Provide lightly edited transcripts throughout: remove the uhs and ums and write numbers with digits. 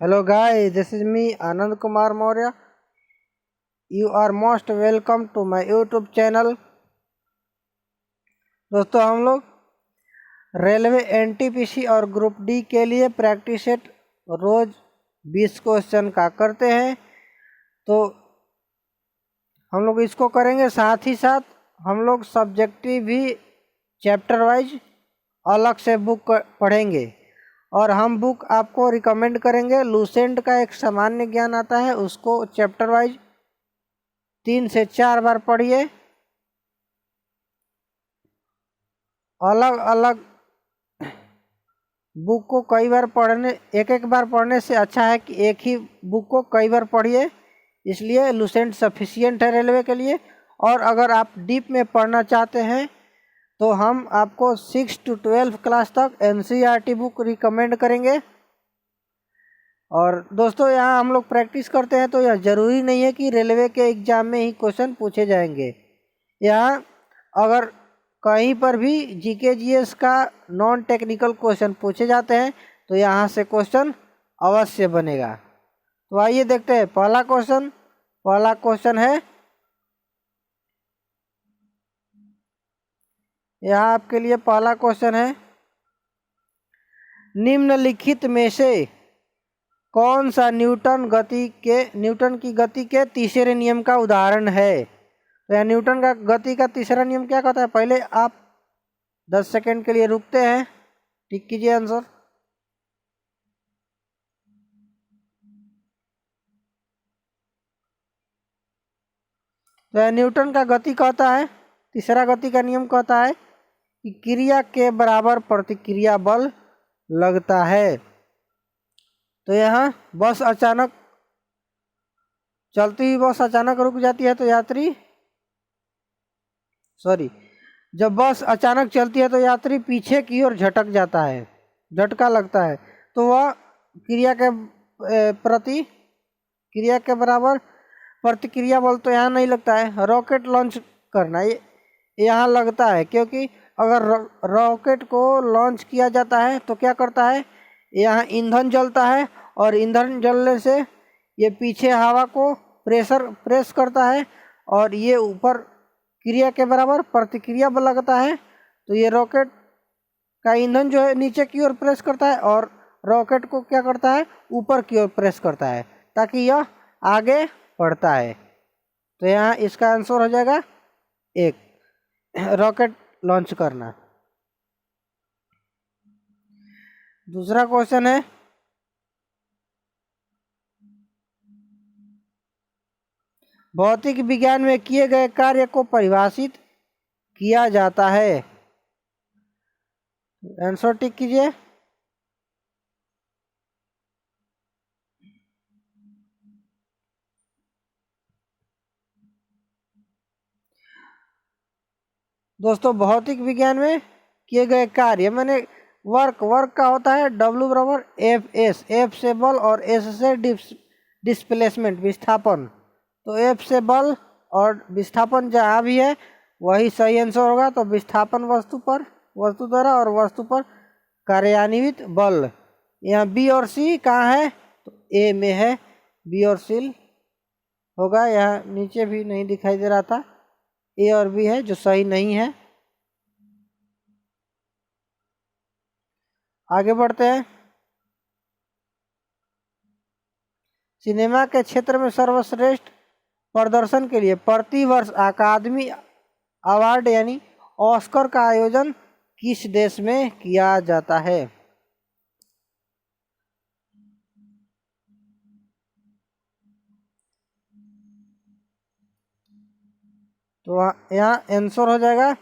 Hello guys, this is me Anand Kumar Maurya. You are most welcome to my YouTube channel. दोस्तों हम लोग railway NTPC और group D के लिए practice set रोज 20 question का करते हैं। तो हम लोग इसको करेंगे, साथ ही साथ हम लोग सब्जेक्टिव भी चैप्टर वाइज अलग से बुक पढ़ेंगे और हम बुक आपको रिकमेंड करेंगे। लूसेंट का एक सामान्य ज्ञान आता है, उसको चैप्टर वाइज 3 से 4 बार पढ़िए। अलग अलग बुक को कई बार पढ़ने, एक बार पढ़ने से अच्छा है कि एक ही बुक को कई बार पढ़िए, इसलिए लूसेंट सफिशिएंट है रेलवे के लिए। और अगर आप डीप में पढ़ना चाहते हैं तो हम आपको 6 to 12 क्लास तक एनसीईआरटी बुक रिकमेंड करेंगे। और दोस्तों यहाँ हम लोग प्रैक्टिस करते हैं तो यह ज़रूरी नहीं है कि रेलवे के एग्ज़ाम में ही क्वेश्चन पूछे जाएंगे। यहाँ अगर कहीं पर भी जीके जीएस का नॉन टेक्निकल क्वेश्चन पूछे जाते हैं तो यहाँ से क्वेश्चन अवश्य बनेगा। तो आइए देखते हैं पहला क्वेश्चन है, यहाँ आपके लिए पहला क्वेश्चन है, निम्नलिखित में से कौन सा न्यूटन की गति के तीसरे नियम का उदाहरण है। तो यहाँ न्यूटन का गति का तीसरा नियम क्या कहता है, पहले आप 10 सेकंड के लिए रुकते हैं, टिक कीजिए आंसर। तो यहाँ न्यूटन का गति कहता है, तीसरा गति का नियम कहता है कि क्रिया के बराबर प्रतिक्रिया बल लगता है। तो यहाँ चलती हुई बस अचानक रुक जाती है तो जब बस अचानक चलती है तो यात्री पीछे की ओर झटक जाता है, झटका लगता है, तो वह क्रिया के बराबर प्रतिक्रिया बल तो यहाँ नहीं लगता है। रॉकेट लॉन्च करना ये यहाँ लगता है, क्योंकि अगर रॉकेट को लॉन्च किया जाता है तो क्या करता है, यहाँ ईंधन जलता है और ईंधन जलने से ये पीछे हवा को प्रेस करता है और ये ऊपर क्रिया के बराबर प्रतिक्रिया बल लगता है। तो ये रॉकेट का ईंधन जो है नीचे की ओर प्रेस करता है और रॉकेट को क्या करता है, ऊपर की ओर प्रेस करता है ताकि यह आगे बढ़ता है। तो यहाँ इसका आंसर हो जाएगा 1, रॉकेट लॉन्च करना। दूसरा क्वेश्चन है, भौतिक विज्ञान में किए गए कार्य को परिभाषित किया जाता है। आंसर टिक कीजिए। दोस्तों भौतिक विज्ञान में किए गए कार्य मैंने वर्क का होता है W बराबर F F से बल और S से डिस्प्लेसमेंट विस्थापन। तो F से बल और विस्थापन जहाँ भी है वही सही आंसर होगा। तो विस्थापन वस्तु द्वारा और वस्तु पर कार्यान्वित बल। यहाँ B और C कहाँ है, तो A में है, B और C होगा। यहाँ नीचे भी नहीं दिखाई दे रहा था, A और B है जो सही नहीं है। आगे बढ़ते हैं। सिनेमा के क्षेत्र में सर्वश्रेष्ठ प्रदर्शन के लिए प्रतिवर्ष अकादमी अवार्ड यानी ऑस्कर का आयोजन किस देश में किया जाता है। तो यहाँ आंसर हो जाएगा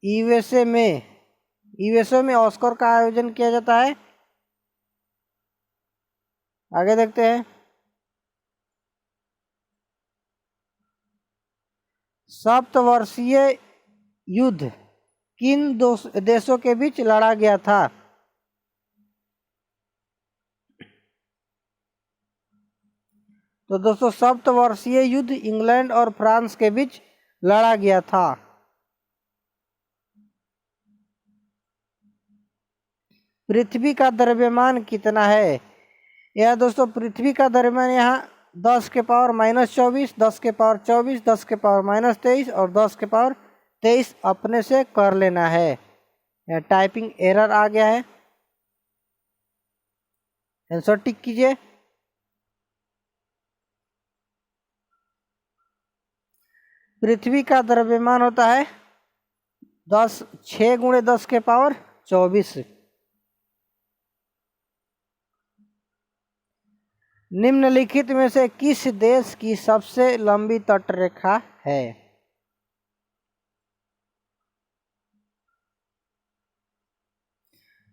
यूएसए में ऑस्कर का आयोजन किया जाता है। आगे देखते हैं, सप्तवर्षीय युद्ध किन देशों के बीच लड़ा गया था। तो दोस्तों सप्तवर्षीय युद्ध इंग्लैंड और फ्रांस के बीच लड़ा गया था। पृथ्वी का द्रव्यमान कितना है, यह दोस्तों पृथ्वी का द्रव्यमान यहाँ 10⁻⁻24, 10⁻24, 10⁻⁻23 और 10⁻23 अपने से कर लेना है। यह टाइपिंग एरर आ गया है, आंसर टिक कीजिए। पृथ्वी का द्रव्यमान होता है 6 × 10⁻24। निम्नलिखित में से किस देश की सबसे लंबी तटरेखा है?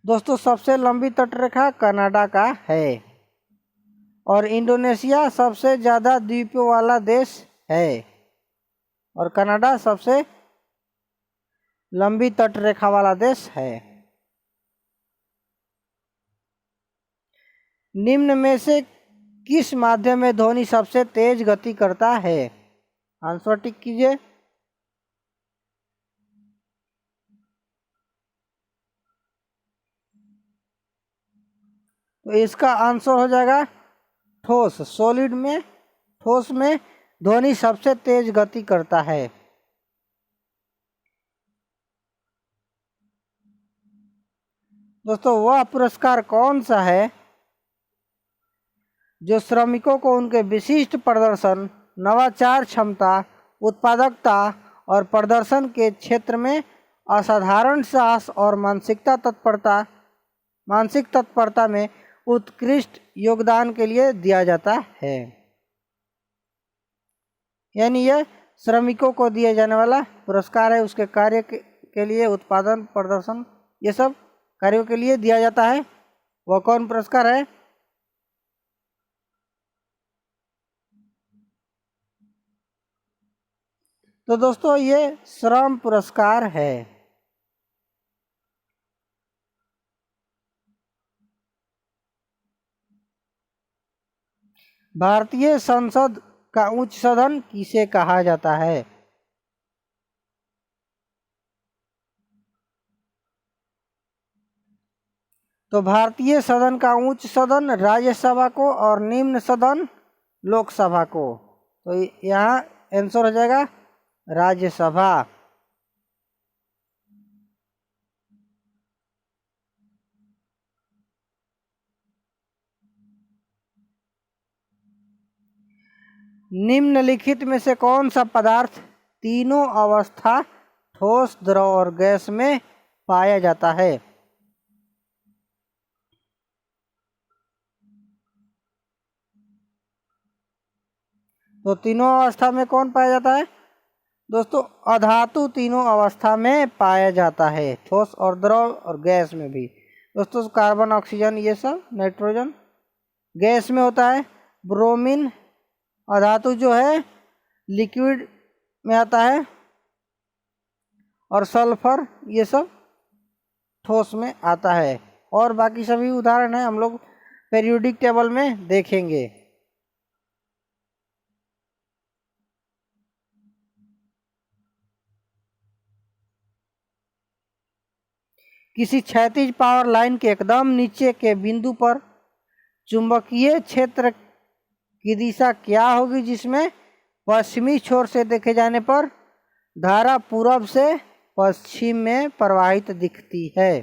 दोस्तों सबसे लंबी तटरेखा कनाडा का है और इंडोनेशिया सबसे ज़्यादा द्वीपों वाला देश है और कनाडा सबसे लंबी तटरेखा वाला देश है। निम्न में से किस माध्यम में ध्वनि सबसे तेज गति करता है? आंसर टिक कीजिए। तो इसका आंसर हो जाएगा ठोस। सॉलिड में, ठोस में ध्वनि सबसे तेज गति करता है। दोस्तों वह पुरस्कार कौन सा है जो श्रमिकों को उनके विशिष्ट प्रदर्शन, नवाचार क्षमता, उत्पादकता और प्रदर्शन के क्षेत्र में असाधारण साहस और मानसिक तत्परता में उत्कृष्ट योगदान के लिए दिया जाता है? यानी यह श्रमिकों को दिए जाने वाला पुरस्कार है, उसके कार्य के लिए, उत्पादन, प्रदर्शन, ये सब कार्यों के लिए दिया जाता है। वह कौन पुरस्कार है? तो दोस्तों ये श्रम पुरस्कार है। भारतीय संसद का उच्च सदन किसे कहा जाता है? तो भारतीय सदन का उच्च सदन राज्यसभा को और निम्न सदन लोकसभा को। तो यहाँ आंसर हो जाएगा राज्यसभा। निम्नलिखित में से कौन सा पदार्थ तीनों अवस्था ठोस, द्रव और गैस में पाया जाता है? तो तीनों अवस्था में कौन पाया जाता है? दोस्तों अधातु तीनों अवस्था में पाया जाता है, ठोस और द्रव और गैस में भी। दोस्तों कार्बन, ऑक्सीजन, ये सब, नाइट्रोजन गैस में होता है। ब्रोमीन अधातु जो है लिक्विड में आता है और सल्फर ये सब ठोस में आता है। और बाकी सभी उदाहरण है हम लोग पीरियोडिक टेबल में देखेंगे। किसी क्षैतिज पावर लाइन के एकदम नीचे के बिंदु पर चुंबकीय क्षेत्र की दिशा क्या होगी जिसमें पश्चिमी छोर से देखे जाने पर धारा पूरब से पश्चिम में प्रवाहित दिखती है?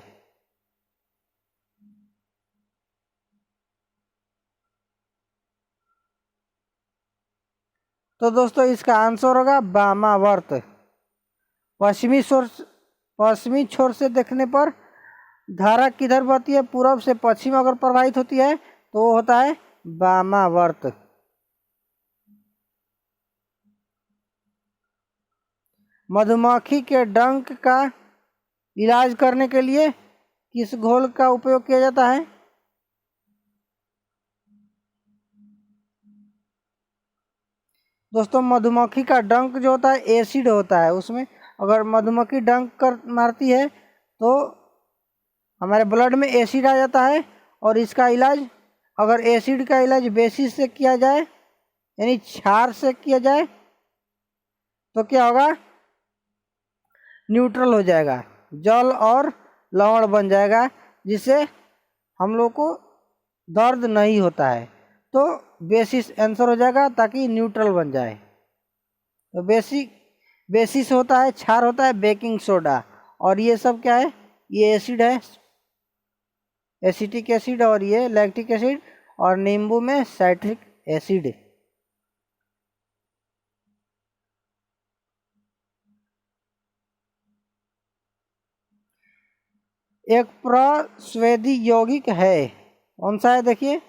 तो दोस्तों इसका आंसर होगा वामावर्त। पश्चिमी छोर से देखने पर धारा किधर बहती है? पूरब से पश्चिम अगर प्रवाहित होती है तो वो होता है वामावर्त। मधुमक्खी के डंक का इलाज करने के लिए किस घोल का उपयोग किया जाता है? दोस्तों मधुमक्खी का डंक जो होता है एसिड होता है, उसमें अगर मधुमक्खी डंक कर मारती है तो हमारे ब्लड में एसिड आ जाता है। और इसका इलाज, अगर एसिड का इलाज बेसिस से किया जाए यानी क्षार से किया जाए तो क्या होगा? न्यूट्रल हो जाएगा, जल और लवण बन जाएगा, जिससे हम लोग को दर्द नहीं होता है। तो बेसिस आंसर हो जाएगा ताकि न्यूट्रल बन जाए। तो बेसिस होता है, क्षार होता है बेकिंग सोडा, और ये सब क्या है, ये एसिड है, एसिटिक एसिड, और ये लैक्टिक एसिड, और नींबू में साइट्रिक एसिड। एक प्रस्वेदी यौगिक है, कौन सा है देखिए।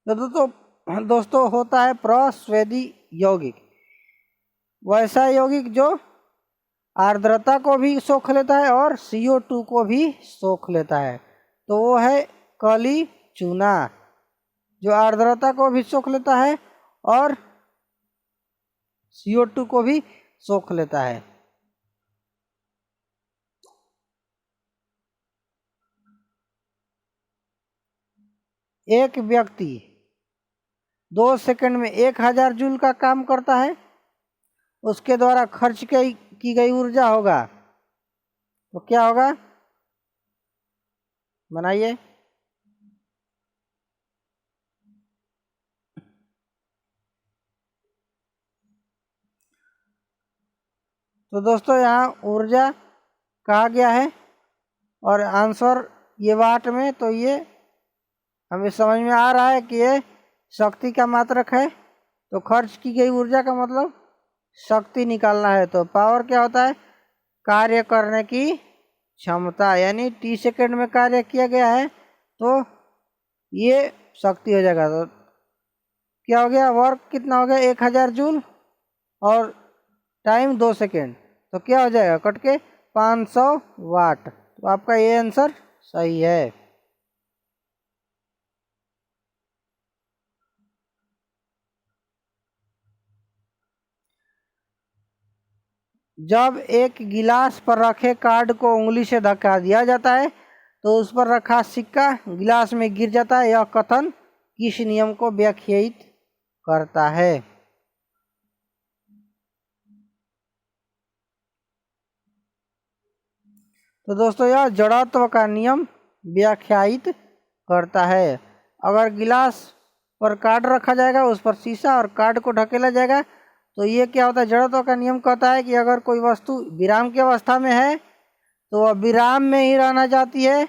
दोस्तों होता है प्रस्वेदी यौगिक वैसा यौगिक जो आर्द्रता को भी सोख लेता है और CO2 को भी सोख लेता है। तो वो है काली चूना, जो आर्द्रता को भी सोख लेता है और CO2 को भी सोख लेता है। एक व्यक्ति 2 सेकंड में 1000 जूल का काम करता है, उसके द्वारा खर्च की गई ऊर्जा होगा, तो क्या होगा, बनाइए। तो दोस्तों यहाँ ऊर्जा कहा गया है और आंसर ये वाट में, तो ये हमें समझ में आ रहा है कि ये शक्ति का मात्रक है। तो खर्च की गई ऊर्जा का मतलब शक्ति निकालना है। तो पावर क्या होता है, कार्य करने की क्षमता, यानी T सेकंड में कार्य किया गया है तो ये शक्ति हो जाएगा। तो क्या हो गया, वर्क कितना हो गया 1000 जूल और टाइम 2 सेकंड, तो क्या हो जाएगा कट के 500 वाट। तो आपका ये आंसर सही है। जब एक गिलास पर रखे कार्ड को उंगली से धक्का दिया जाता है तो उस पर रखा सिक्का गिलास में गिर जाता है, यह कथन किस नियम को व्याख्यायित करता है। तो दोस्तों यह जड़त्व का नियम व्याख्यायित करता है। अगर गिलास पर कार्ड रखा जाएगा, उस पर शीशा और कार्ड को ढकेला जाएगा, तो ये क्या होता है, जड़त्व का नियम कहता है कि अगर कोई वस्तु विराम की अवस्था में है तो वह विराम में ही रहना चाहती है,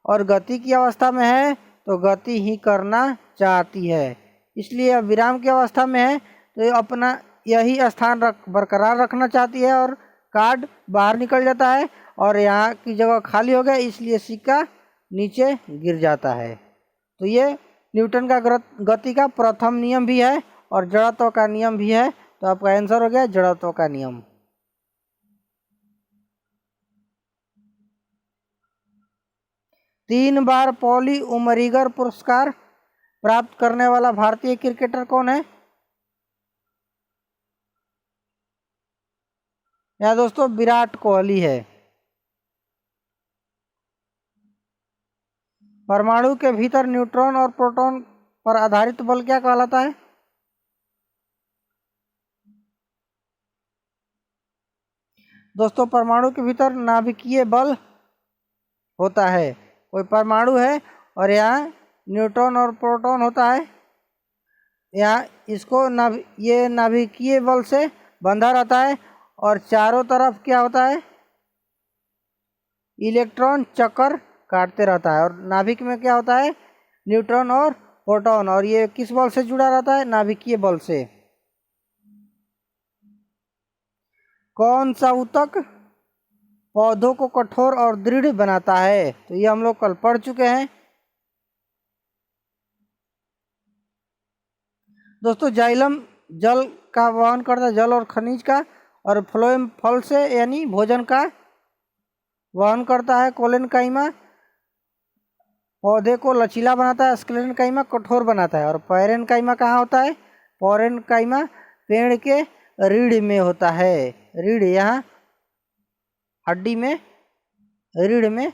और गति की अवस्था में है तो गति ही करना चाहती है। इसलिए अब विराम की अवस्था में है तो ये अपना यही स्थान बरकरार रखना चाहती है, और कार्ड बाहर निकल जाता है और यहाँ की जगह खाली हो गया, इसलिए सिक्का नीचे गिर जाता है। तो ये न्यूटन का गति का प्रथम नियम भी है और जड़त्व का नियम भी है। तो आपका आंसर हो गया जड़त्व का नियम। तीन बार पॉली उमरिगर पुरस्कार प्राप्त करने वाला भारतीय क्रिकेटर कौन है। या दोस्तों विराट कोहली है। परमाणु के भीतर न्यूट्रॉन और प्रोटॉन पर आधारित बल क्या कहलाता है। दोस्तों परमाणु के भीतर नाभिकीय बल होता है। कोई परमाणु है और यहाँ न्यूट्रॉन और प्रोटॉन होता है, यहाँ इसको ये नाभिकीय बल से बंधा रहता है और चारों तरफ क्या होता है, इलेक्ट्रॉन चक्कर काटते रहता है। और नाभिक में क्या होता है, न्यूट्रॉन और प्रोटॉन, और ये किस बल से जुड़ा रहता है, नाभिकीय बल से। कौन सा ऊतक पौधों को कठोर और दृढ़ बनाता है। तो ये हम लोग कल पढ़ चुके हैं। दोस्तों जाइलम जल का वहन करता है, जल और खनिज का, और फ्लोएम फल से यानी भोजन का वहन करता है। कोलेनकाइमा पौधे को लचीला बनाता है, स्क्लेरेनकाइमा कठोर बनाता है, और पैरेनकाइमा कहाँ होता है, पैरेनकाइमा पेड़ के रीढ़ में होता है। रीढ़ यहाँ हड्डी में, रीढ़ में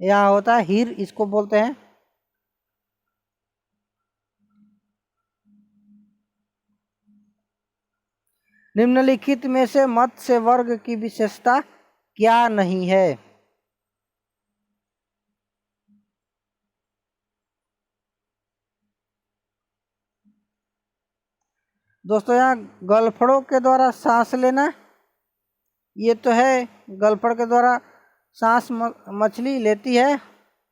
यहाँ होता है, हीर इसको बोलते हैं। निम्नलिखित में से मत्स्य वर्ग की विशेषता क्या नहीं है? दोस्तों यहाँ गलफड़ों के द्वारा सांस लेना, ये तो है, गलफड़ के द्वारा सांस मछली लेती है।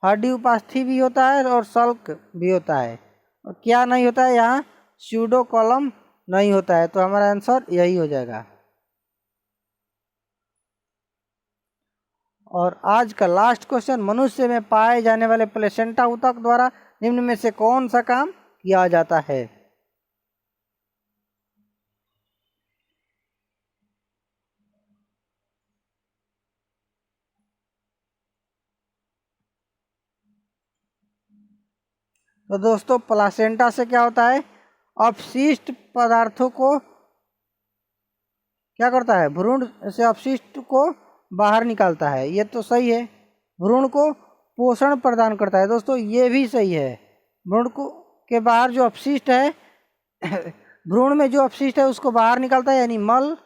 हड्डी उपास्थि भी होता है और सल्क भी होता है। और क्या नहीं होता है यहाँ? स्यूडो कॉलम नहीं होता है। तो हमारा आंसर यही हो जाएगा। और आज का लास्ट क्वेश्चन, मनुष्य में पाए जाने वाले प्लेसेंटा ऊतक द्वारा निम्न में से कौन सा काम किया जाता है? तो दोस्तों प्लासेंटा से क्या होता है? अपशिष्ट पदार्थों को क्या करता है? भ्रूण से अपशिष्ट को बाहर निकालता है। ये तो सही है। भ्रूण को पोषण प्रदान करता है। दोस्तों ये भी सही है। भ्रूण को के बाहर जो अपशिष्ट है भ्रूण में जो अपशिष्ट है उसको बाहर निकालता है, यानी मल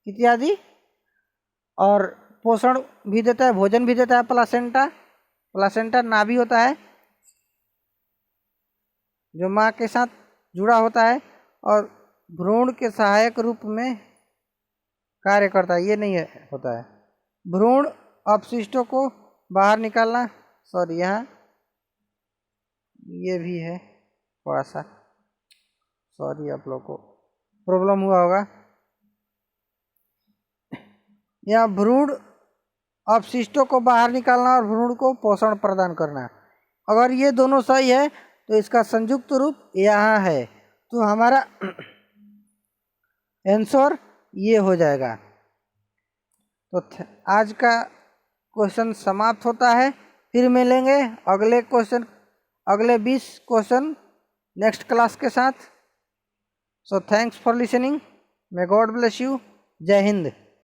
इत्यादि, और पोषण भी देता है, भोजन भी देता है। प्लासेंटा नाभि होता है जो माँ के साथ जुड़ा होता है और भ्रूण के सहायक रूप में कार्य करता है। ये नहीं है होता है। भ्रूण अपशिष्टों को बाहर निकालना, सॉरी यहाँ ये भी है थोड़ा सा, सॉरी आप लोग को प्रॉब्लम हुआ होगा। यहाँ भ्रूण अपशिष्टों को बाहर निकालना और भ्रूण को पोषण प्रदान करना, अगर ये दोनों सही है तो इसका संयुक्त रूप यहाँ है। तो हमारा आंसर ये हो जाएगा। तो आज का क्वेश्चन समाप्त होता है। फिर मिलेंगे अगले 20 क्वेश्चन नेक्स्ट क्लास के साथ। So thanks for listening. May God bless you. जय हिंद।